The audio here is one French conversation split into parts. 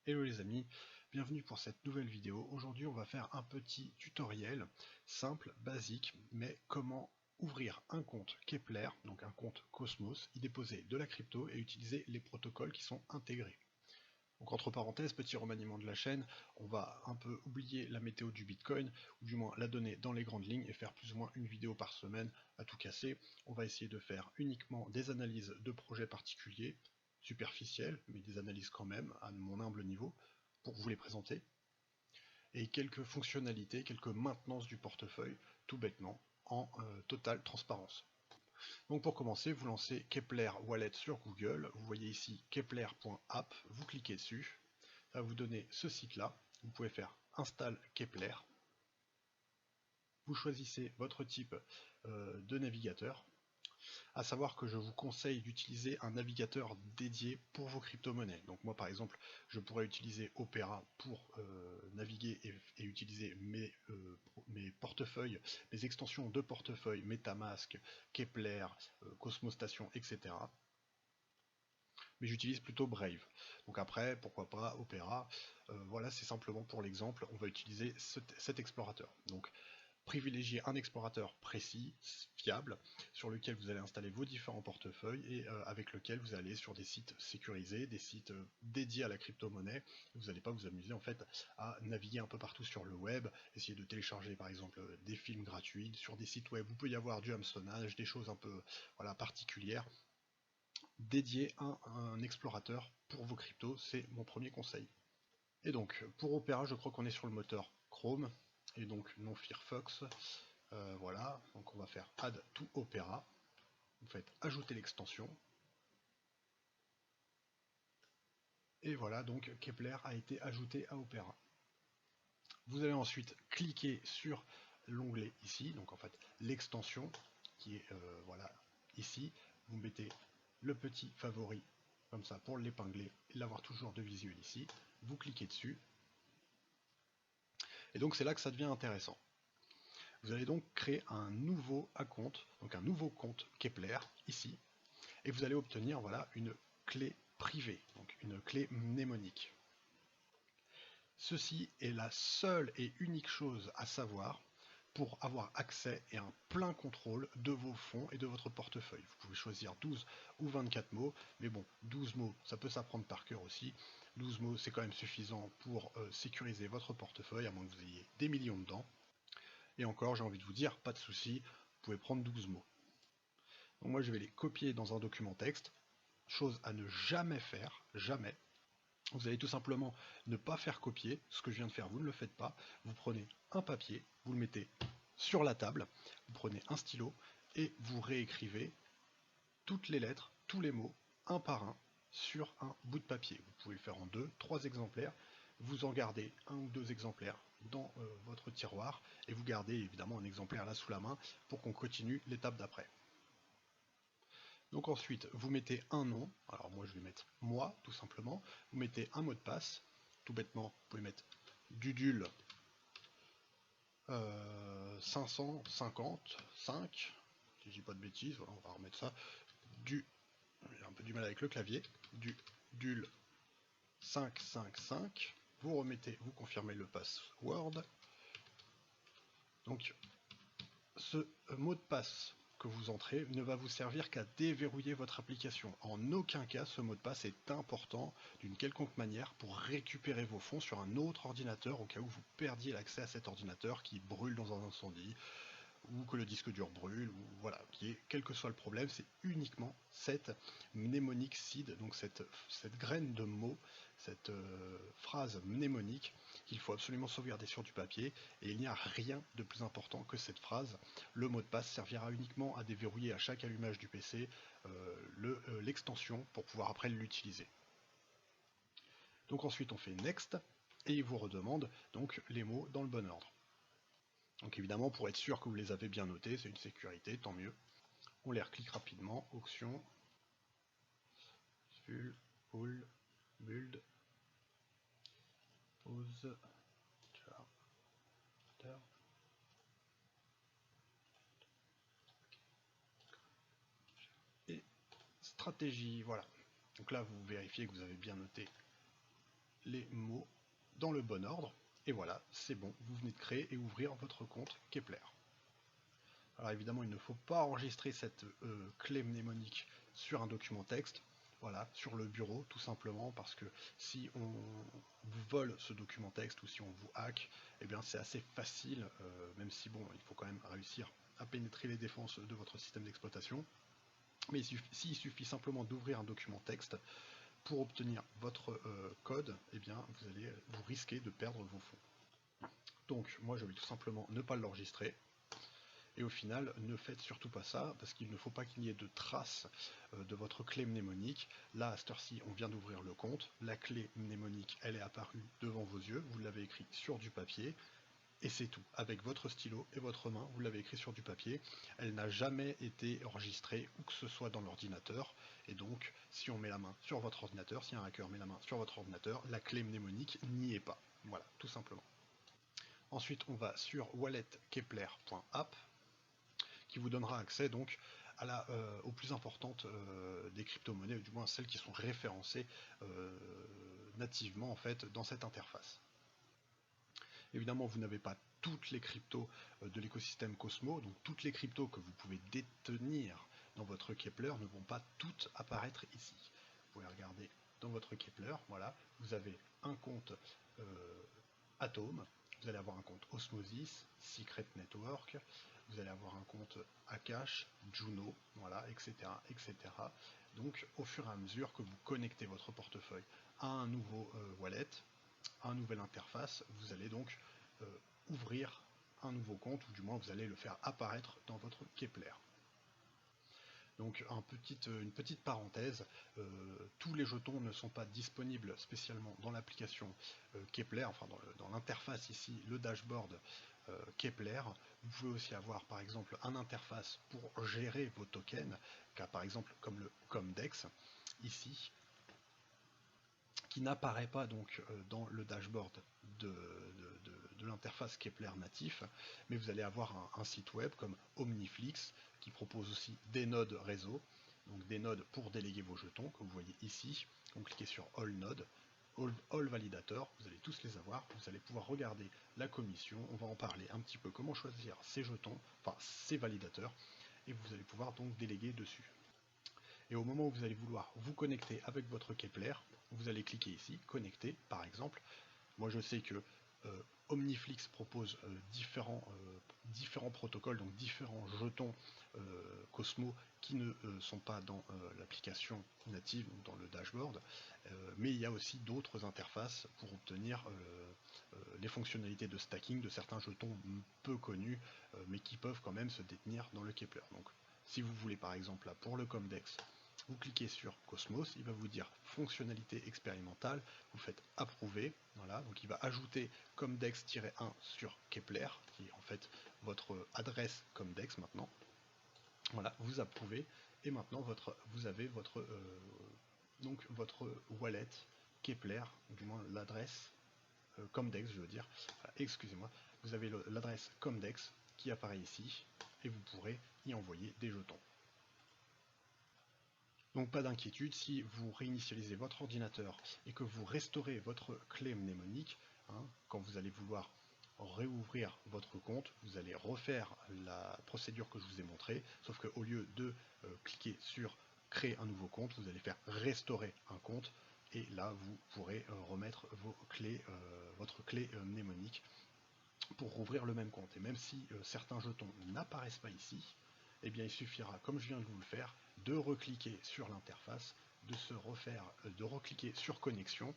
Hello les amis, bienvenue pour cette nouvelle vidéo. Aujourd'hui on va faire un petit tutoriel simple, basique, mais comment ouvrir un compte Keplr, donc un compte Cosmos, y déposer de la crypto et utiliser les protocoles qui sont intégrés. Donc entre parenthèses, petit remaniement de la chaîne, on va un peu oublier la météo du Bitcoin, ou du moins la donner dans les grandes lignes et faire plus ou moins une vidéo par semaine à tout casser. On va essayer de faire uniquement des analyses de projets particuliers, superficielles, mais des analyses quand même, à mon humble niveau, pour vous les présenter. Et quelques fonctionnalités, quelques maintenances du portefeuille, tout bêtement, en totale transparence. Donc pour commencer, vous lancez Keplr Wallet sur Google, vous voyez ici kepler.app, vous cliquez dessus, ça va vous donner ce site-là, vous pouvez faire Install Keplr, vous choisissez votre type de navigateur, à savoir que je vous conseille d'utiliser un navigateur dédié pour vos crypto-monnaies. Donc moi par exemple, je pourrais utiliser Opera pour naviguer et utiliser mes portefeuilles, mes extensions de portefeuille, Metamask, Keplr, Cosmos Station, etc. Mais j'utilise plutôt Brave. Donc après, pourquoi pas Opera. Voilà, c'est simplement pour l'exemple, on va utiliser cet explorateur. Donc privilégiez un explorateur précis, fiable, sur lequel vous allez installer vos différents portefeuilles et avec lequel vous allez sur des sites sécurisés, des sites dédiés à la crypto-monnaie. Vous n'allez pas vous amuser en fait à naviguer un peu partout sur le web, essayer de télécharger par exemple des films gratuits sur des sites web. Vous peut y avoir du hameçonnage, des choses un peu voilà, particulières. Dédié à un explorateur pour vos cryptos, c'est mon premier conseil. Et donc pour Opera, je crois qu'on est sur le moteur Chrome et donc non Firefox. Voilà, donc on va faire Add to Opera. Vous faites ajouter l'extension. Et voilà, donc Keplr a été ajouté à Opera. Vous allez ensuite cliquer sur l'onglet ici, donc en fait l'extension qui est voilà ici. Vous mettez le petit favori comme ça pour l'épingler et l'avoir toujours de visuel ici. Vous cliquez dessus. Et donc c'est là que ça devient intéressant. Vous allez donc créer un nouveau compte, donc un nouveau compte Keplr ici, et vous allez obtenir voilà une clé privée, donc une clé mnémonique. Ceci est la seule et unique chose à savoir pour avoir accès et un plein contrôle de vos fonds et de votre portefeuille. Vous pouvez choisir 12 ou 24 mots, mais bon, 12 mots, ça peut s'apprendre par cœur aussi. 12 mots, c'est quand même suffisant pour sécuriser votre portefeuille, à moins que vous ayez des millions dedans. Et encore, j'ai envie de vous dire, pas de souci, vous pouvez prendre 12 mots. Donc moi, je vais les copier dans un document texte. Chose à ne jamais faire, jamais. Vous allez tout simplement ne pas faire copier ce que je viens de faire, vous ne le faites pas. Vous prenez un papier, vous le mettez sur la table, vous prenez un stylo et vous réécrivez toutes les lettres, tous les mots, un par un, sur un bout de papier. Vous pouvez le faire en 2, 3 exemplaires. Vous en gardez un ou deux exemplaires dans votre tiroir et vous gardez évidemment un exemplaire là sous la main pour qu'on continue l'étape d'après. Donc ensuite, vous mettez un nom, alors moi je vais mettre moi tout simplement, vous mettez un mot de passe, tout bêtement, vous pouvez mettre Dudul 555, si je dis pas de bêtises, voilà, on va remettre ça, j'ai un peu du mal avec le clavier, Dudul 555, vous remettez, vous confirmez le password. Donc ce mot de passe que vous entrez ne va vous servir qu'à déverrouiller votre application. En aucun cas ce mot de passe est important d'une quelconque manière pour récupérer vos fonds sur un autre ordinateur au cas où vous perdiez l'accès à cet ordinateur qui brûle dans un incendie ou que le disque dur brûle, ou voilà, quel que soit le problème, c'est uniquement cette mnémonique seed, donc cette graine de mots, cette phrase mnémonique qu'il faut absolument sauvegarder sur du papier, et il n'y a rien de plus important que cette phrase. Le mot de passe servira uniquement à déverrouiller à chaque allumage du PC l'extension pour pouvoir après l'utiliser. Donc ensuite on fait Next, et il vous redemande donc les mots dans le bon ordre. Donc évidemment, pour être sûr que vous les avez bien notés, c'est une sécurité, tant mieux. On les reclique rapidement, option, pull, build, pause, charter. Et stratégie, voilà. Donc là, vous vérifiez que vous avez bien noté les mots dans le bon ordre. Et voilà, c'est bon, vous venez de créer et ouvrir votre compte Kepler. Alors évidemment, il ne faut pas enregistrer cette clé mnémonique sur un document texte, voilà, sur le bureau, tout simplement, parce que si on vous vole ce document texte ou si on vous hack, eh bien c'est assez facile, même si bon, il faut quand même réussir à pénétrer les défenses de votre système d'exploitation. Mais s'il suffit simplement d'ouvrir un document texte pour obtenir votre code, eh bien vous risquez de perdre vos fonds. Donc moi je vais tout simplement ne pas l'enregistrer. Et au final, ne faites surtout pas ça, parce qu'il ne faut pas qu'il y ait de traces de votre clé mnémonique. Là, à cette heure-ci, on vient d'ouvrir le compte. La clé mnémonique, elle est apparue devant vos yeux. Vous l'avez écrit sur du papier. Et c'est tout. Avec votre stylo et votre main, vous l'avez écrit sur du papier. Elle n'a jamais été enregistrée où que ce soit dans l'ordinateur. Et donc, si on met la main sur votre ordinateur, si un hacker met la main sur votre ordinateur, la clé mnémonique n'y est pas. Voilà, tout simplement. Ensuite, on va sur walletkepler.app qui vous donnera accès donc aux plus importantes des crypto-monnaies, ou du moins celles qui sont référencées nativement en fait dans cette interface. Évidemment, vous n'avez pas toutes les cryptos de l'écosystème Cosmos, donc toutes les cryptos que vous pouvez détenir dans votre Kepler ne vont pas toutes apparaître ici. Vous pouvez regarder dans votre Kepler, voilà, vous avez un compte Atom, vous allez avoir un compte Osmosis, Secret Network, vous allez avoir un compte Akash, Juno, voilà, etc., etc. Donc, au fur et à mesure que vous connectez votre portefeuille à un nouveau wallet, à une nouvelle interface, vous allez donc ouvrir un nouveau compte, ou du moins vous allez le faire apparaître dans votre Kepler. Donc une petite parenthèse, tous les jetons ne sont pas disponibles spécialement dans l'application Kepler, enfin dans l'interface ici, le dashboard Kepler. Vous pouvez aussi avoir par exemple un interface pour gérer vos tokens, car par exemple comme le Comdex ici, qui n'apparaît pas donc dans le dashboard de l'interface Kepler natif, mais vous allez avoir un site web comme Omniflix qui propose aussi des nodes réseau, donc des nodes pour déléguer vos jetons, que vous voyez ici. Donc cliquez sur All Node, All Validator, vous allez tous les avoir, vous allez pouvoir regarder la commission, on va en parler un petit peu, comment choisir ces jetons, enfin ces validateurs, et vous allez pouvoir donc déléguer dessus. Et au moment où vous allez vouloir vous connecter avec votre Kepler, vous allez cliquer ici, connecter par exemple. Moi je sais que Omniflix propose différents protocoles, donc différents jetons Cosmos qui ne sont pas dans l'application native, dans le dashboard, mais il y a aussi d'autres interfaces pour obtenir les fonctionnalités de stacking de certains jetons peu connus, mais qui peuvent quand même se détenir dans le Kepler. Donc si vous voulez par exemple là, pour le Comdex, vous cliquez sur Cosmos, il va vous dire fonctionnalité expérimentale, vous faites approuver, voilà, donc il va ajouter Comdex-1 sur Kepler, qui est en fait votre adresse Comdex maintenant. Voilà, vous approuvez, et maintenant vous avez votre wallet Kepler, du moins l'adresse Comdex, je veux dire, excusez-moi, vous avez l'adresse Comdex qui apparaît ici, et vous pourrez y envoyer des jetons. Donc pas d'inquiétude, si vous réinitialisez votre ordinateur et que vous restaurez votre clé mnémonique, quand vous allez vouloir réouvrir votre compte, vous allez refaire la procédure que je vous ai montrée, sauf qu'au lieu de cliquer sur créer un nouveau compte, vous allez faire restaurer un compte, et là vous pourrez remettre votre clé mnémonique pour rouvrir le même compte. Et même si certains jetons n'apparaissent pas ici, eh bien il suffira, comme je viens de vous le faire, de recliquer sur l'interface, de recliquer sur connexion,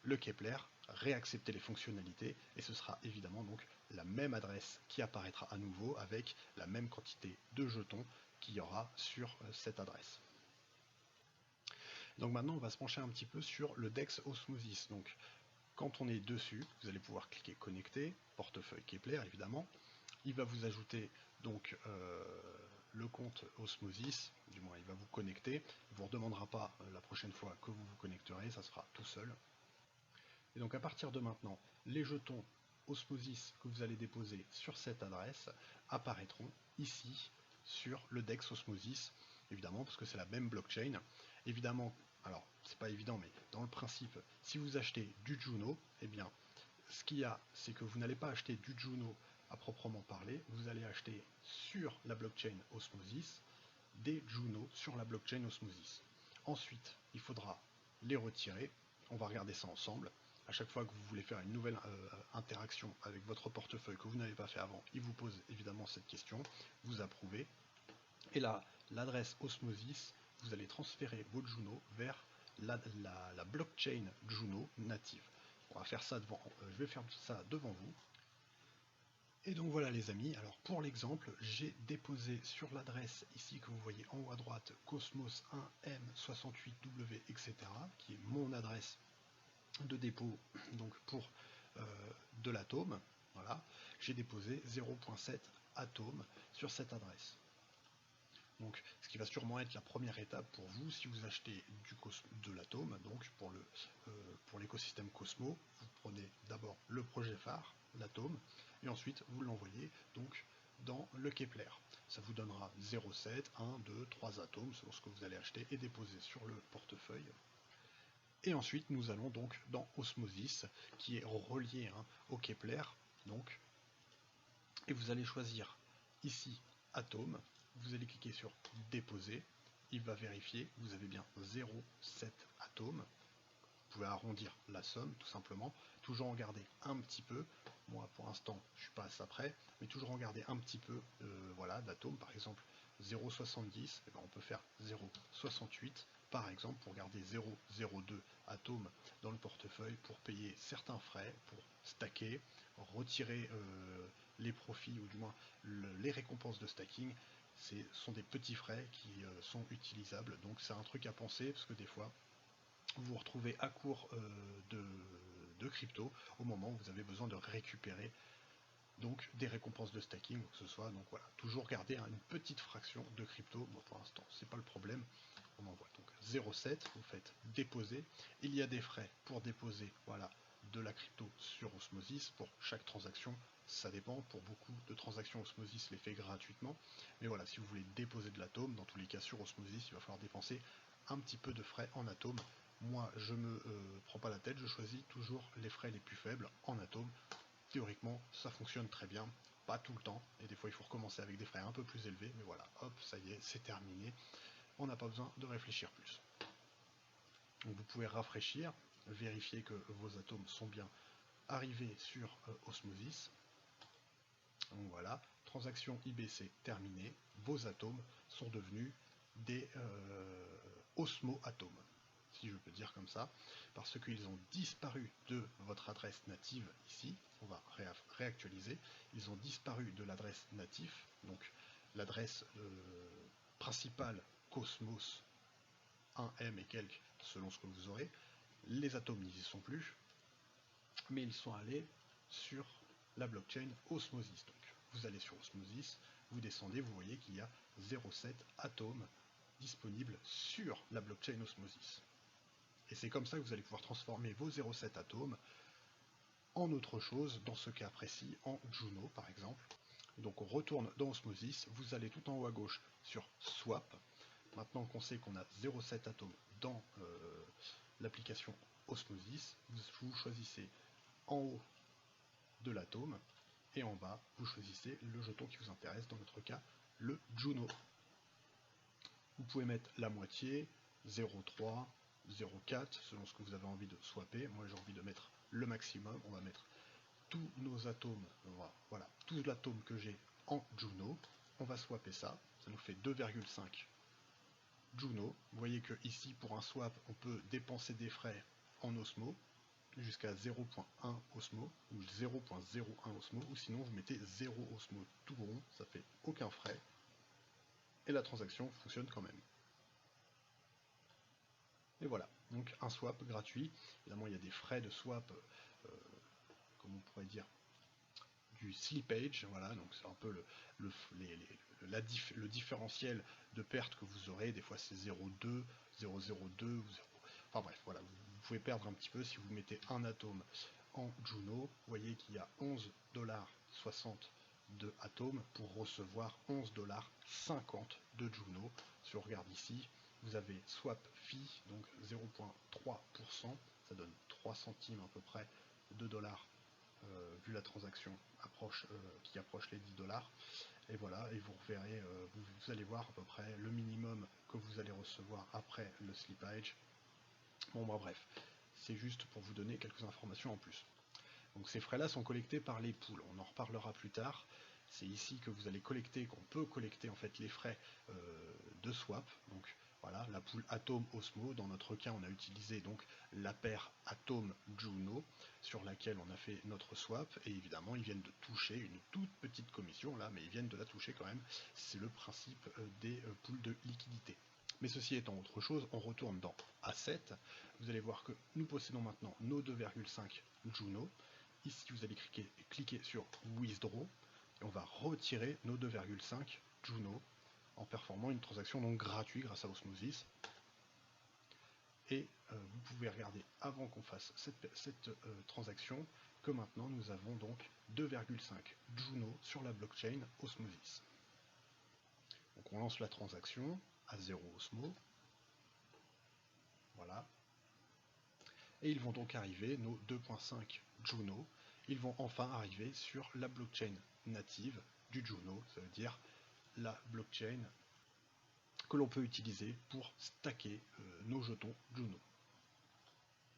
le Kepler, réaccepter les fonctionnalités, et ce sera évidemment donc la même adresse qui apparaîtra à nouveau avec la même quantité de jetons qu'il y aura sur cette adresse. Donc maintenant on va se pencher un petit peu sur le DEX Osmosis. Donc quand on est dessus, vous allez pouvoir cliquer connecter, portefeuille Kepler évidemment. Il va vous ajouter donc le compte Osmosis, du moins il va vous connecter. Il ne vous redemandera pas la prochaine fois que vous vous connecterez, ça se fera tout seul. Et donc à partir de maintenant, les jetons Osmosis que vous allez déposer sur cette adresse apparaîtront ici sur le DEX Osmosis, évidemment parce que c'est la même blockchain. Évidemment, Alors, c'est pas évident, mais dans le principe, si vous achetez du Juno, eh bien, ce qu'il y a, c'est que vous n'allez pas acheter du Juno à proprement parler, vous allez acheter sur la blockchain Osmosis des Juno sur la blockchain Osmosis. Ensuite, il faudra les retirer, on va regarder ça ensemble. À chaque fois que vous voulez faire une nouvelle interaction avec votre portefeuille que vous n'avez pas fait avant, il vous pose évidemment cette question, vous approuvez, et là, l'adresse Osmosis, vous allez transférer vos Juno vers la blockchain Juno native. On va faire ça devant, je vais faire ça devant vous. Et donc voilà les amis, alors pour l'exemple, j'ai déposé sur l'adresse ici que vous voyez en haut à droite, Cosmos1M68W, etc., qui est mon adresse de dépôt donc pour de l'atome. Voilà, j'ai déposé 0.7 atomes sur cette adresse. Donc, ce qui va sûrement être la première étape pour vous si vous achetez de l'atome, donc pour l'écosystème Cosmos, vous prenez d'abord le projet phare, l'atome, et ensuite vous l'envoyez donc dans le Kepler. Ça vous donnera 0,7, 1, 2, 3 atomes selon ce que vous allez acheter et déposer sur le portefeuille. Et ensuite nous allons donc dans Osmosis qui est relié au Kepler, donc, et vous allez choisir ici atome. Vous allez cliquer sur déposer, il va vérifier, vous avez bien 0,7 atomes. Vous pouvez arrondir la somme tout simplement, toujours en garder un petit peu. Moi pour l'instant je suis pas à ça près, mais toujours en garder un petit peu voilà, d'atomes, par exemple 0,70, on peut faire 0,68 par exemple pour garder 0,02 atomes dans le portefeuille pour payer certains frais, pour stacker, retirer les profits ou du moins les récompenses de stacking. Ce sont des petits frais qui sont utilisables, donc c'est un truc à penser parce que des fois vous vous retrouvez à court de crypto au moment où vous avez besoin de récupérer donc des récompenses de stacking, que ce soit, donc voilà, toujours garder une petite fraction de crypto. Bon, pour l'instant c'est pas le problème, on envoie donc 0,7, vous faites déposer, il y a des frais pour déposer, voilà, de la crypto sur Osmosis pour chaque transaction, ça dépend, pour beaucoup de transactions Osmosis les fait gratuitement, mais voilà, si vous voulez déposer de l'atome, dans tous les cas sur Osmosis il va falloir dépenser un petit peu de frais en atome. Moi je me prends pas la tête, je choisis toujours les frais les plus faibles en atome. Théoriquement ça fonctionne très bien, pas tout le temps, et des fois il faut recommencer avec des frais un peu plus élevés, mais voilà, hop, ça y est, c'est terminé, on n'a pas besoin de réfléchir plus. Donc vous pouvez rafraîchir, vérifier que vos atomes sont bien arrivés sur Osmosis. Donc voilà, transaction IBC terminée, vos atomes sont devenus des osmo-atomes, si je peux dire comme ça, parce qu'ils ont disparu de votre adresse native ici, on va réactualiser, ils ont disparu de l'adresse native, donc l'adresse principale Cosmos 1M et quelques, selon ce que vous aurez, les atomes n'y sont plus, mais ils sont allés sur la blockchain Osmosis. Donc, vous allez sur Osmosis, vous descendez, vous voyez qu'il y a 0,7 atomes disponibles sur la blockchain Osmosis. Et c'est comme ça que vous allez pouvoir transformer vos 0,7 atomes en autre chose, dans ce cas précis, en Juno par exemple. Donc on retourne dans Osmosis, vous allez tout en haut à gauche sur Swap. Maintenant qu'on sait qu'on a 0,7 atomes dans l'application Osmosis, vous choisissez en haut de l'atome, et en bas, vous choisissez le jeton qui vous intéresse, dans notre cas, le Juno. Vous pouvez mettre la moitié, 0,3, 0,4, selon ce que vous avez envie de swapper. Moi j'ai envie de mettre le maximum, on va mettre tous nos atomes, voilà, tout l'atome que j'ai en Juno, on va swapper ça, ça nous fait 2,5 Juno. Vous voyez que ici pour un swap on peut dépenser des frais en Osmo jusqu'à 0.1 Osmo ou 0.01 Osmo, ou sinon vous mettez 0 Osmo tout rond, ça fait aucun frais et la transaction fonctionne quand même. Et voilà, donc un swap gratuit. Évidemment il y a des frais de swap, comme on pourrait dire, du slippage, voilà, donc c'est un peu le différentiel de perte que vous aurez, des fois c'est 0,2, 0,02, ou 0... Enfin bref, voilà, vous pouvez perdre un petit peu si vous mettez un atome en Juno. Vous voyez qu'il y a 11,60$ de atomes pour recevoir 11,50$ de Juno. Si on regarde ici, vous avez swap fee, donc 0,3%, ça donne 3 centimes à peu près de dollars, vu la transaction qui approche les 10 dollars. Et voilà, et vous reverrez, vous allez voir à peu près le minimum que vous allez recevoir après le slippage. Bon, bah, bref, c'est juste pour vous donner quelques informations en plus. Donc ces frais-là sont collectés par les pools, on en reparlera plus tard. C'est ici que vous allez collecter, qu'on peut collecter en fait les frais de swap. Donc voilà, la pool Atom Osmo. Dans notre cas, on a utilisé donc la paire Atom Juno sur laquelle on a fait notre swap. Et évidemment, ils viennent de toucher une toute petite commission là, mais ils viennent de la toucher quand même. C'est le principe des pools de liquidité. Mais ceci étant autre chose, on retourne dans Asset. Vous allez voir que nous possédons maintenant nos 2,5 Juno. Ici, vous allez cliquer sur Withdraw et on va retirer nos 2,5 Juno en performant une transaction donc gratuite grâce à Osmosis. Et vous pouvez regarder avant qu'on fasse cette transaction que maintenant nous avons donc 2,5 Juno sur la blockchain Osmosis. Donc on lance la transaction à 0 Osmo. Voilà. Et ils vont donc arriver, nos 2,5 Juno, ils vont enfin arriver sur la blockchain native du Juno, ça veut dire la blockchain que l'on peut utiliser pour stacker nos jetons Juno.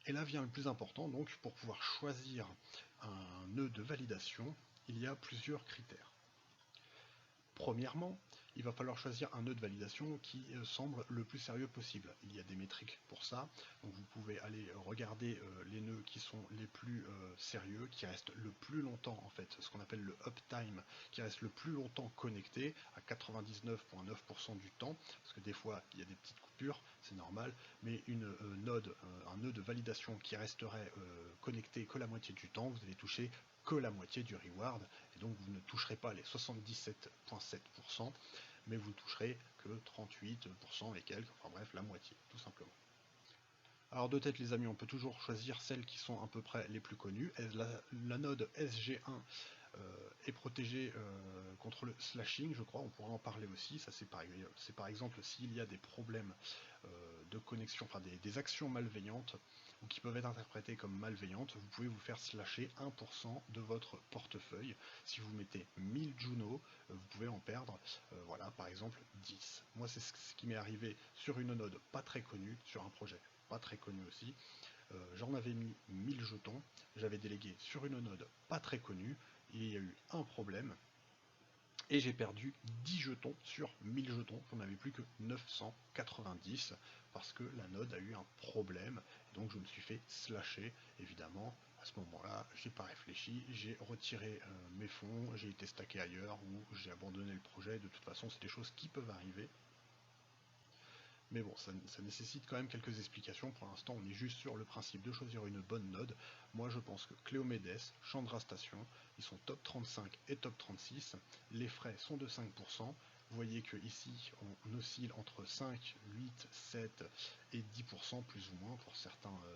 Et là vient le plus important, donc pour pouvoir choisir un nœud de validation, il y a plusieurs critères. Premièrement, il va falloir choisir un nœud de validation qui semble le plus sérieux possible. Il y a des métriques pour ça, donc vous pouvez aller regarder les nœuds qui sont les plus sérieux, qui restent le plus longtemps en fait, ce qu'on appelle le uptime, qui reste le plus longtemps connecté à 99,9% du temps, parce que des fois il y a des petites coupures, c'est normal, mais un nœud de validation qui resterait connecté que la moitié du temps, vous allez toucher que la moitié du reward, et donc vous ne toucherez pas les 77,7%, mais vous ne toucherez que 38% et quelques, enfin bref, la moitié, tout simplement. Alors de tête les amis, on peut toujours choisir celles qui sont à peu près les plus connues. La node SG1 est protégée contre le slashing, je crois, on pourra en parler aussi. Ça c'est par exemple s'il y a des problèmes de connexion, enfin des actions malveillantes, ou qui peuvent être interprétées comme malveillantes, vous pouvez vous faire slasher 1% de votre portefeuille. Si vous mettez 1000 Juno, vous pouvez en perdre, voilà, par exemple 10. Moi c'est ce qui m'est arrivé sur une node pas très connue, sur un projet pas très connu aussi. J'en avais mis 1000 jetons, j'avais délégué sur une node pas très connue, et il y a eu un problème, et j'ai perdu 10 jetons sur 1000 jetons, j'en avais plus que 990, parce que la node a eu un problème, donc je me suis fait slasher, évidemment. À ce moment-là, j'ai pas réfléchi, j'ai retiré mes fonds, j'ai été stacké ailleurs, ou j'ai abandonné le projet. De toute façon, c'est des choses qui peuvent arriver. Mais bon, ça nécessite quand même quelques explications. Pour l'instant, on est juste sur le principe de choisir une bonne node. Moi, je pense que Cléomédès, Chandra Station, ils sont top 35 et top 36. Les frais sont de 5%. Vous voyez que ici, on oscille entre 5, 8, 7 et 10% plus ou moins pour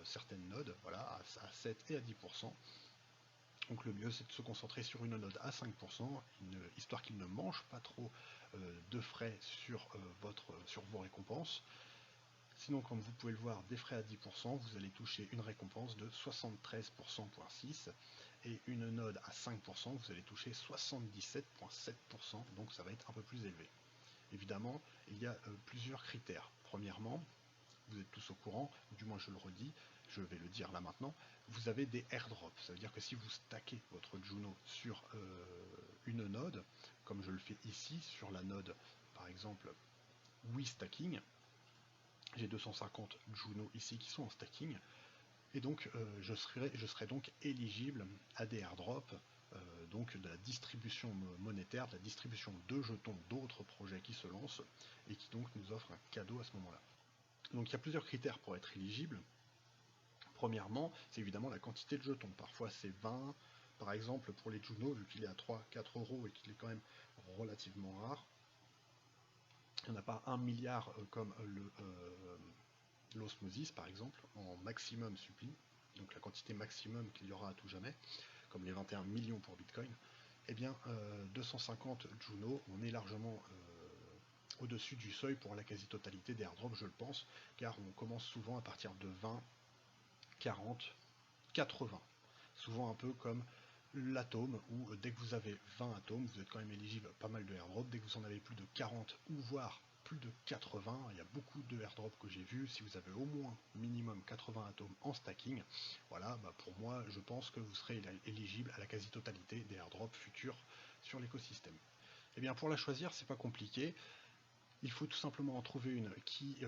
certaines nodes, voilà, à 7 et à 10%. Donc le mieux c'est de se concentrer sur une node à 5%, histoire qu'il ne mange pas trop de frais sur vos récompenses. Sinon, comme vous pouvez le voir, des frais à 10%, vous allez toucher une récompense de 73,6%, et une node à 5%, vous allez toucher 77,7%, donc ça va être un peu plus élevé. Évidemment, il y a plusieurs critères. Premièrement, vous êtes tous au courant, du moins je le redis, je vais le dire là maintenant, vous avez des airdrops. Ça veut dire que si vous stackez votre Juno sur une node, comme je le fais ici sur la node par exemple WeStacking, j'ai 250 Juno ici qui sont en stacking, et donc je serai donc éligible à des airdrops, donc de la distribution monétaire, de la distribution de jetons d'autres projets qui se lancent, et qui donc nous offrent un cadeau à ce moment-là. Donc il y a plusieurs critères pour être éligible. Premièrement, c'est évidemment la quantité de jetons. Parfois c'est 20, par exemple pour les Juno, vu qu'il est à 3-4 euros et qu'il est quand même relativement rare. Il n'y en a pas 1 milliard comme l'osmosis par exemple, en maximum suppli, donc la quantité maximum qu'il y aura à tout jamais, comme les 21 millions pour Bitcoin. Eh bien 250 Juno, on est largement au-dessus du seuil pour la quasi-totalité des airdrops, je le pense, car on commence souvent à partir de 20, 40, 80. Souvent un peu comme l'atome, où dès que vous avez 20 atomes, vous êtes quand même éligible à pas mal de airdrops. Dès que vous en avez plus de 40 ou voire plus de 80, il y a beaucoup de airdrops que j'ai vus. Si vous avez au moins minimum 80 atomes en stacking, voilà, pour moi, je pense que vous serez éligible à la quasi-totalité des airdrops futurs sur l'écosystème. Et bien pour la choisir, c'est pas compliqué. Il faut tout simplement en trouver une qui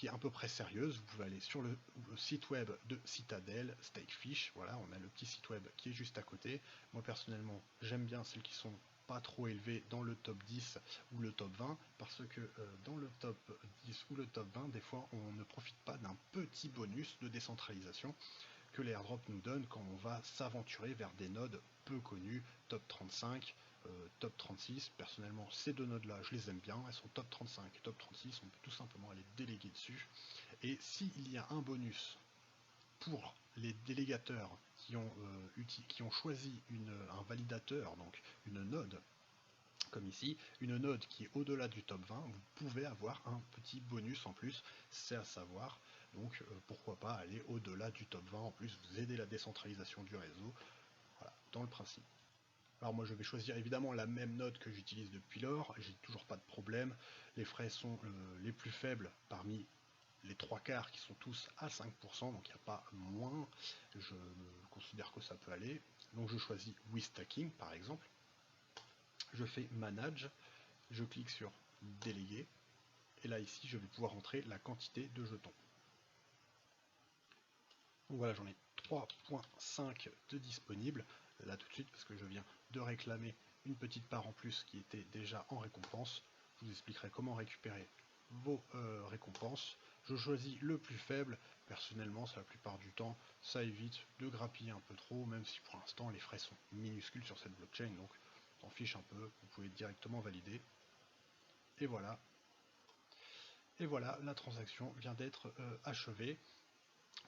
est à peu près sérieuse. Vous pouvez aller sur le site web de Citadel, Stakefish, voilà, on a le petit site web qui est juste à côté. Moi personnellement, j'aime bien celles qui sont pas trop élevées dans le top 10 ou le top 20, parce que dans le top 10 ou le top 20, des fois on ne profite pas d'un petit bonus de décentralisation que les airdrops nous donnent quand on va s'aventurer vers des nodes peu connues, top 35, top 36. Personnellement, ces deux nodes-là, je les aime bien. Elles sont top 35 et top 36. On peut tout simplement aller déléguer dessus. Et s'il y a un bonus pour les délégateurs qui ont choisi un validateur, donc une node, comme ici, une node qui est au-delà du top 20, vous pouvez avoir un petit bonus en plus, c'est à savoir, donc pourquoi pas aller au-delà du top 20, en plus vous aidez la décentralisation du réseau, voilà, dans le principe. Alors moi je vais choisir évidemment la même node que j'utilise depuis lors, j'ai toujours pas de problème, les frais sont les plus faibles parmi les trois quarts qui sont tous à 5%, donc il n'y a pas moins, je considère que ça peut aller, donc je choisis WeStacking par exemple, je fais Manage, je clique sur Déléguer, et là ici je vais pouvoir entrer la quantité de jetons. Donc voilà, j'en ai 3.5 de disponibles, là tout de suite parce que je viens de réclamer une petite part en plus qui était déjà en récompense. Je vous expliquerai comment récupérer vos récompenses. Je choisis le plus faible, personnellement c'est la plupart du temps, ça évite de grappiller un peu trop, même si pour l'instant les frais sont minuscules sur cette blockchain, donc on s'en fiche un peu, vous pouvez directement valider. Et voilà, la transaction vient d'être achevée.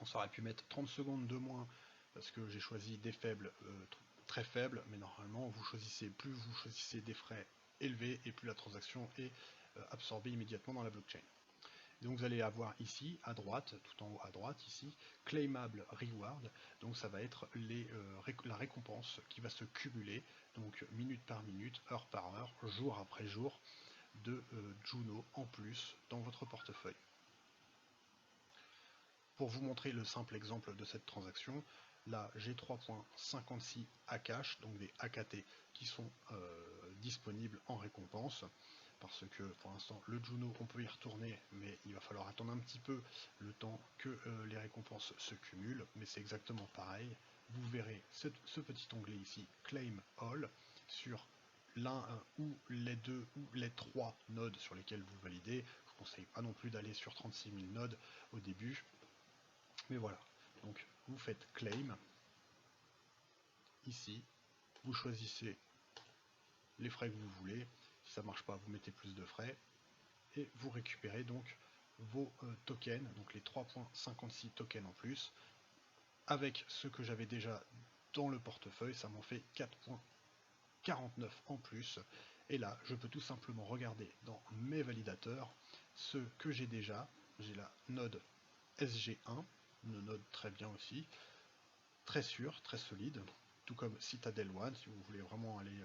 On aurait pu mettre 30 secondes de moins parce que j'ai choisi des faibles très faibles, mais normalement vous choisissez, plus vous choisissez des frais élevés et plus la transaction est absorbée immédiatement dans la blockchain. Donc vous allez avoir ici à droite, tout en haut à droite ici, claimable reward, donc ça va être la récompense qui va se cumuler, donc minute par minute, heure par heure, jour après jour, de Juno en plus dans votre portefeuille. Pour vous montrer le simple exemple de cette transaction, là j'ai 3.56 Akash, donc des AKT qui sont disponibles en récompense, parce que pour l'instant le Juno on peut y retourner, mais il va falloir attendre un petit peu le temps que les récompenses se cumulent, mais c'est exactement pareil. Vous verrez ce petit onglet ici, Claim All, sur l'un ou les deux ou les trois nodes sur lesquels vous validez. Je ne conseille pas non plus d'aller sur 36 000 nodes au début, mais voilà, donc vous faites claim, ici, vous choisissez les frais que vous voulez, si ça ne marche pas vous mettez plus de frais, et vous récupérez donc vos tokens, donc les 3.56 tokens en plus, avec ce que j'avais déjà dans le portefeuille, ça m'en fait 4.49 en plus, et là je peux tout simplement regarder dans mes validateurs ce que j'ai déjà, j'ai la node SG1, une node très bien aussi, très sûr, très solide, tout comme Citadel One, si vous voulez vraiment aller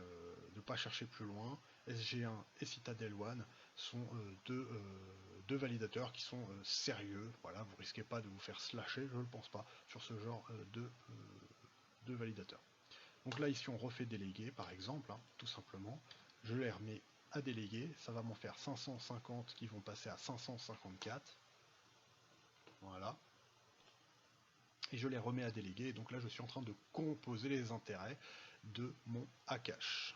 ne pas chercher plus loin. SG1 et Citadel One sont deux validateurs qui sont sérieux, voilà, vous risquez pas de vous faire slasher, je ne le pense pas, sur ce genre de validateur. Donc là ici on refait déléguer par exemple, hein, tout simplement, je les remets à déléguer, ça va m'en faire 550 qui vont passer à 554, voilà, et je les remets à déléguer, donc là je suis en train de composer les intérêts de mon Akash.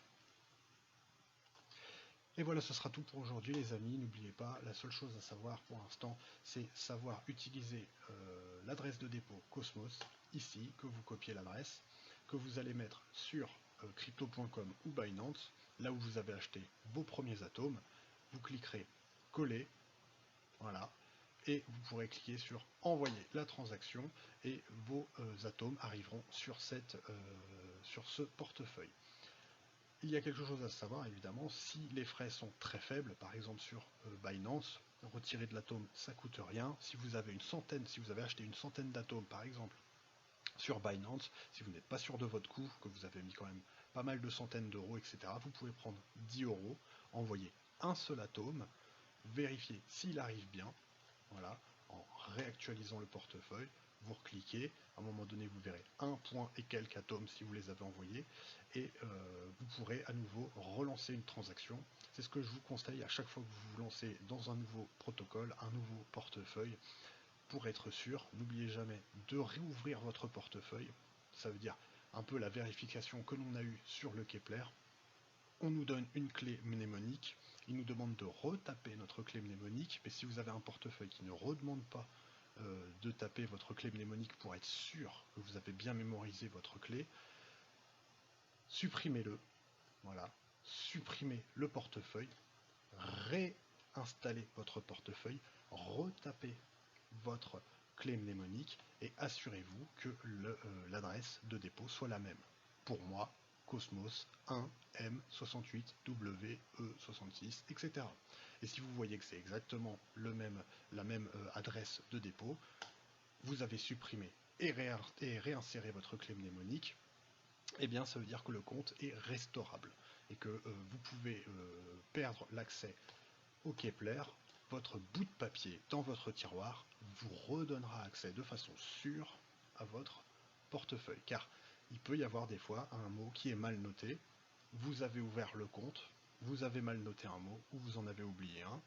Et voilà, ce sera tout pour aujourd'hui les amis, n'oubliez pas, la seule chose à savoir pour l'instant, c'est savoir utiliser l'adresse de dépôt Cosmos, ici, que vous copiez l'adresse, que vous allez mettre sur crypto.com ou Binance, là où vous avez acheté vos premiers atomes, vous cliquerez coller, voilà, et vous pourrez cliquer sur envoyer la transaction et vos atomes arriveront sur ce portefeuille. il y a quelque chose à savoir évidemment, si les frais sont très faibles, par exemple sur Binance, retirer de l'atome ça coûte rien. Si vous avez si vous avez acheté une centaine d'atomes par exemple sur Binance, si vous n'êtes pas sûr de votre coût, que vous avez mis quand même pas mal de centaines d'euros, etc., vous pouvez prendre 10 euros, envoyer un seul atome, vérifier s'il arrive bien, voilà, en réactualisant le portefeuille, vous recliquez, à un moment donné vous verrez un point et quelques atomes si vous les avez envoyés, et vous pourrez à nouveau relancer une transaction. C'est ce que je vous conseille à chaque fois que vous vous lancez dans un nouveau protocole, un nouveau portefeuille. Pour être sûr, n'oubliez jamais de réouvrir votre portefeuille. Ça veut dire un peu la vérification que l'on a eue sur le Kepler. On nous donne une clé mnémonique, il nous demande de retaper notre clé mnémonique, mais si vous avez un portefeuille qui ne redemande pas de taper votre clé mnémonique pour être sûr que vous avez bien mémorisé votre clé, supprimez-le, voilà, supprimez le portefeuille, réinstallez votre portefeuille, retapez votre clé mnémonique et assurez-vous que l'adresse de dépôt soit la même. Pour moi, Cosmos 1 M68WE66, etc. Et si vous voyez que c'est exactement la même adresse de dépôt, vous avez supprimé et réinséré votre clé mnémonique, et bien ça veut dire que le compte est restaurable et que vous pouvez perdre l'accès au Kepler. Votre bout de papier dans votre tiroir vous redonnera accès de façon sûre à votre portefeuille, car il peut y avoir des fois un mot qui est mal noté, vous avez ouvert le compte, vous avez mal noté un mot ou vous en avez oublié un,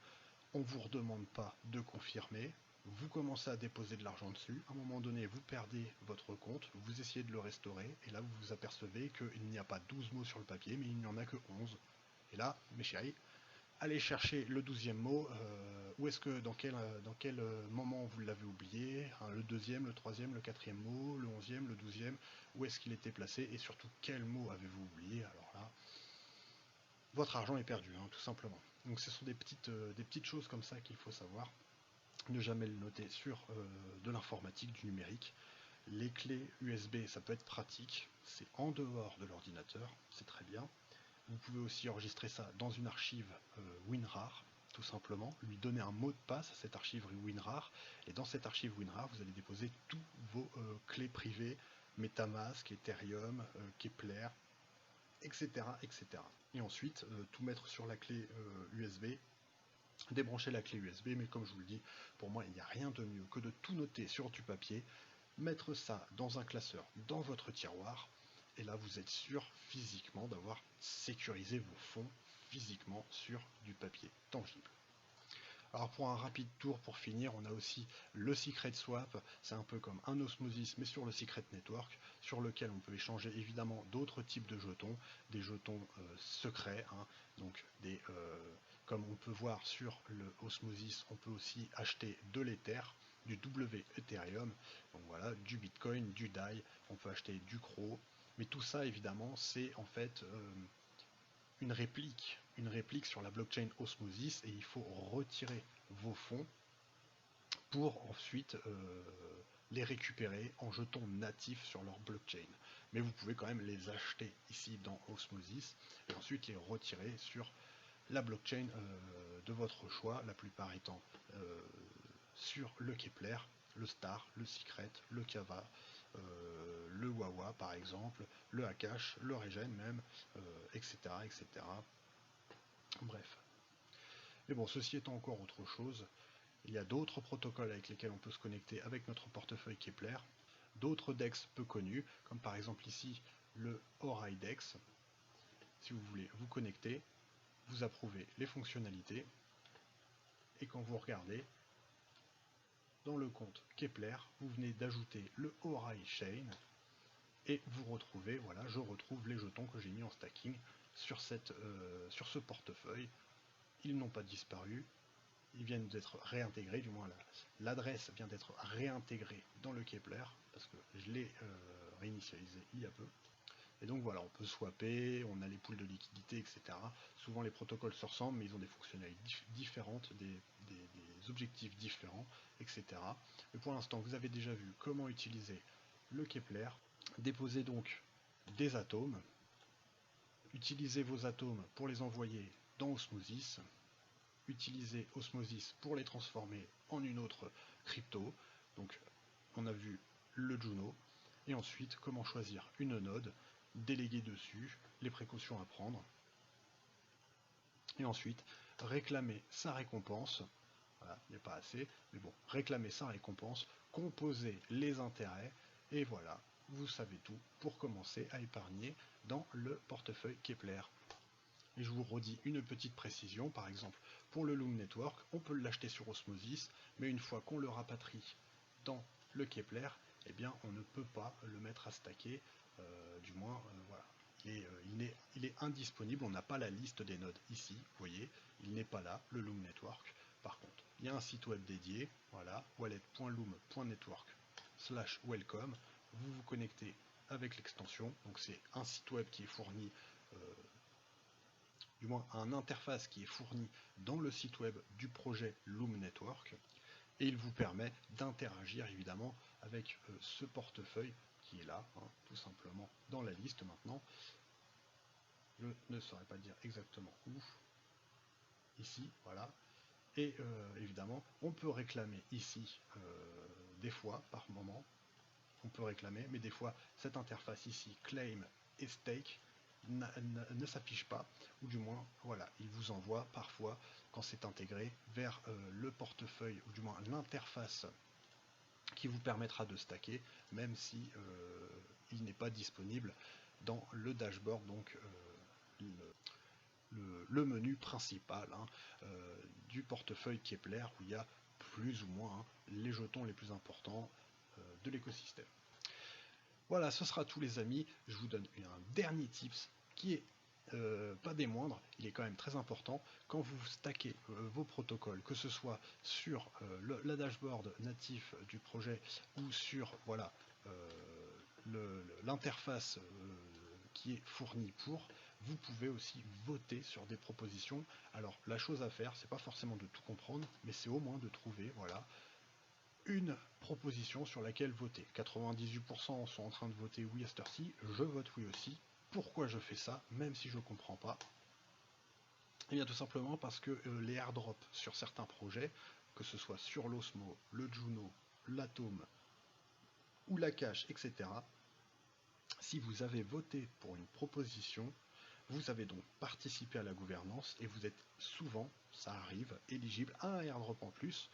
on ne vous redemande pas de confirmer, vous commencez à déposer de l'argent dessus, à un moment donné vous perdez votre compte, vous essayez de le restaurer, et là vous vous apercevez qu'il n'y a pas 12 mots sur le papier, mais il n'y en a que 11. Et là, mes chéris, allez chercher le 12e mot, où est-ce que, dans quel moment vous l'avez oublié, hein, le deuxième, le troisième, le quatrième mot, le 11e, le 12e, où est-ce qu'il était placé, et surtout quel mot avez-vous oublié. Alors là, votre argent est perdu, hein, tout simplement. Donc ce sont des petites choses comme ça qu'il faut savoir. Ne jamais le noter sur de l'informatique, du numérique. Les clés USB, ça peut être pratique, c'est en dehors de l'ordinateur, c'est très bien. Vous pouvez aussi enregistrer ça dans une archive WinRAR, tout simplement, lui donner un mot de passe à cette archive WinRAR, et dans cette archive WinRAR, vous allez déposer tous vos clés privées, MetaMask, Ethereum, Kepler, etc., etc. Et ensuite, tout mettre sur la clé USB, débrancher la clé USB, mais comme je vous le dis, pour moi, il n'y a rien de mieux que de tout noter sur du papier, mettre ça dans un classeur, dans votre tiroir, et là vous êtes sûr physiquement d'avoir sécurisé vos fonds physiquement sur du papier tangible. Alors pour un rapide tour pour finir, on a aussi le Secret Swap, c'est un peu comme un Osmosis mais sur le Secret Network, sur lequel on peut échanger évidemment d'autres types de jetons, des jetons secrets, hein, donc comme on peut voir sur le Osmosis, on peut aussi acheter de l'Ether, du W Ethereum, donc voilà, du Bitcoin, du DAI, on peut acheter du CRO, mais tout ça évidemment c'est en fait une réplique sur la blockchain Osmosis, et il faut retirer vos fonds pour ensuite les récupérer en jetons natifs sur leur blockchain. Mais vous pouvez quand même les acheter ici dans Osmosis et ensuite les retirer sur la blockchain de votre choix, la plupart étant sur le Kepler, le Star, le Secret, le Kava, le Wawa par exemple, le Akash, le Regen même, etc., etc. Bref. Mais bon, ceci étant encore autre chose, il y a d'autres protocoles avec lesquels on peut se connecter avec notre portefeuille Kepler, d'autres DEX peu connus, comme par exemple ici le Aurai DEX. Si vous voulez vous connecter, vous approuvez les fonctionnalités, et quand vous regardez, dans le compte Kepler, vous venez d'ajouter le Aurai Chain, et vous retrouvez, voilà, je retrouve les jetons que j'ai mis en stacking sur ce portefeuille. Ils n'ont pas disparu, ils viennent d'être réintégrés, du moins l'adresse vient d'être réintégrée dans le Kepler, parce que je l'ai réinitialisé il y a peu. Et donc voilà, on peut swapper, on a les poules de liquidité, etc. Souvent les protocoles se ressemblent, mais ils ont des fonctionnalités différentes, des objectifs différents, etc. Mais pour l'instant, vous avez déjà vu comment utiliser le Kepler. Déposez donc des atomes, Utilisez vos atomes pour les envoyer dans Osmosis. Utilisez Osmosis pour les transformer en une autre crypto. Donc on a vu le Juno. Et ensuite, comment choisir une node, déléguer dessus, les précautions à prendre. Et ensuite, réclamer sa récompense. Voilà, il n'y a pas assez, mais bon, réclamer sa récompense, composer les intérêts, et voilà, vous savez tout pour commencer à épargner dans le portefeuille Keplr. Et je vous redis une petite précision, par exemple, pour le Loom Network, on peut l'acheter sur Osmosis, mais une fois qu'on le rapatrie dans le Keplr, eh bien, on ne peut pas le mettre à stacker, du moins, voilà. Il est indisponible, on n'a pas la liste des nodes ici, vous voyez, il n'est pas là, le Loom Network. Par contre, il y a un site web dédié, voilà, wallet.loom.network/welcome. Vous vous connectez avec l'extension, donc c'est un site web qui est fourni, du moins un interface qui est fourni dans le site web du projet Loom Network, et il vous permet d'interagir évidemment avec ce portefeuille qui est là, hein, tout simplement dans la liste maintenant. Je ne saurais pas dire exactement où, ici, voilà. Et évidemment, on peut réclamer ici, des fois, par moment, on peut réclamer, mais des fois, cette interface ici, claim et stake, ne s'affiche pas, ou du moins, voilà, il vous envoie parfois, quand c'est intégré, vers le portefeuille, ou du moins l'interface qui vous permettra de stacker, même si il n'est pas disponible dans le dashboard, donc le menu principal, hein, du portefeuille Keplr, où il y a plus ou moins, hein, les jetons les plus importants de l'écosystème. Voilà, ce sera tout les amis. Je vous donne un dernier tips qui est pas des moindres, il est quand même très important. Quand vous stackez vos protocoles, que ce soit sur la dashboard natif du projet ou sur voilà, l'interface qui est fournie pour, vous pouvez aussi voter sur des propositions. Alors la chose à faire, c'est pas forcément de tout comprendre, mais c'est au moins de trouver, voilà, une proposition sur laquelle voter. 98% sont en train de voter oui à cette heure-ci, je vote oui aussi. Pourquoi je fais ça, même si je ne comprends pas? Et bien tout simplement parce que les airdrops sur certains projets, que ce soit sur l'Osmo, le Juno, l'Atom ou la Cache, etc., si vous avez voté pour une proposition, vous avez donc participé à la gouvernance et vous êtes souvent, ça arrive, éligible à un airdrop en plus,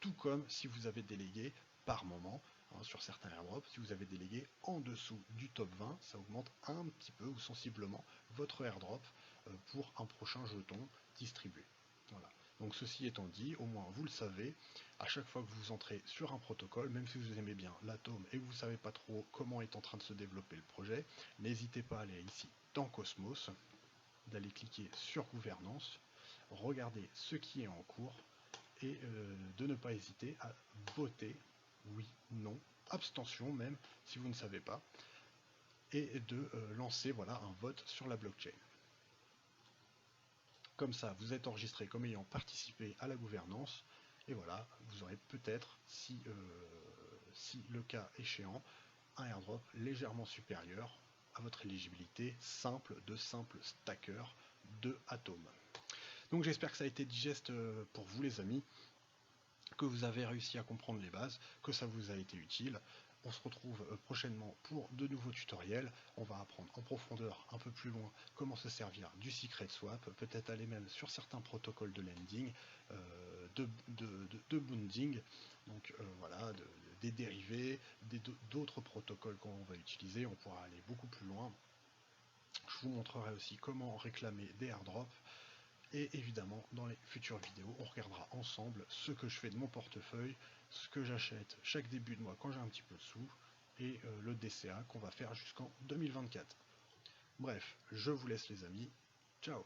tout comme si vous avez délégué par moment, hein, sur certains airdrops, si vous avez délégué en dessous du top 20, ça augmente un petit peu ou sensiblement votre airdrop pour un prochain jeton distribué. Voilà. Donc ceci étant dit, au moins vous le savez, à chaque fois que vous entrez sur un protocole, même si vous aimez bien l'Atom et que vous ne savez pas trop comment est en train de se développer le projet, n'hésitez pas à aller ici dans Cosmos, d'aller cliquer sur gouvernance, regarder ce qui est en cours et de ne pas hésiter à voter oui, non, abstention même si vous ne savez pas, et de lancer voilà, un vote sur la blockchain. Comme ça, vous êtes enregistré comme ayant participé à la gouvernance, et voilà, vous aurez peut-être, si le cas échéant, un airdrop légèrement supérieur à votre éligibilité simple stacker de Atom. Donc j'espère que ça a été digeste pour vous les amis, que vous avez réussi à comprendre les bases, que ça vous a été utile. On se retrouve prochainement pour de nouveaux tutoriels. On va apprendre en profondeur, un peu plus loin, comment se servir du secret swap, peut-être aller même sur certains protocoles de lending, de bounding, donc voilà, des dérivés, d'autres protocoles qu'on va utiliser. On pourra aller beaucoup plus loin. Je vous montrerai aussi comment réclamer des airdrops. Et évidemment, dans les futures vidéos, on regardera ensemble ce que je fais de mon portefeuille, ce que j'achète chaque début de mois quand j'ai un petit peu de sous, et le DCA qu'on va faire jusqu'en 2024. Bref, je vous laisse les amis. Ciao!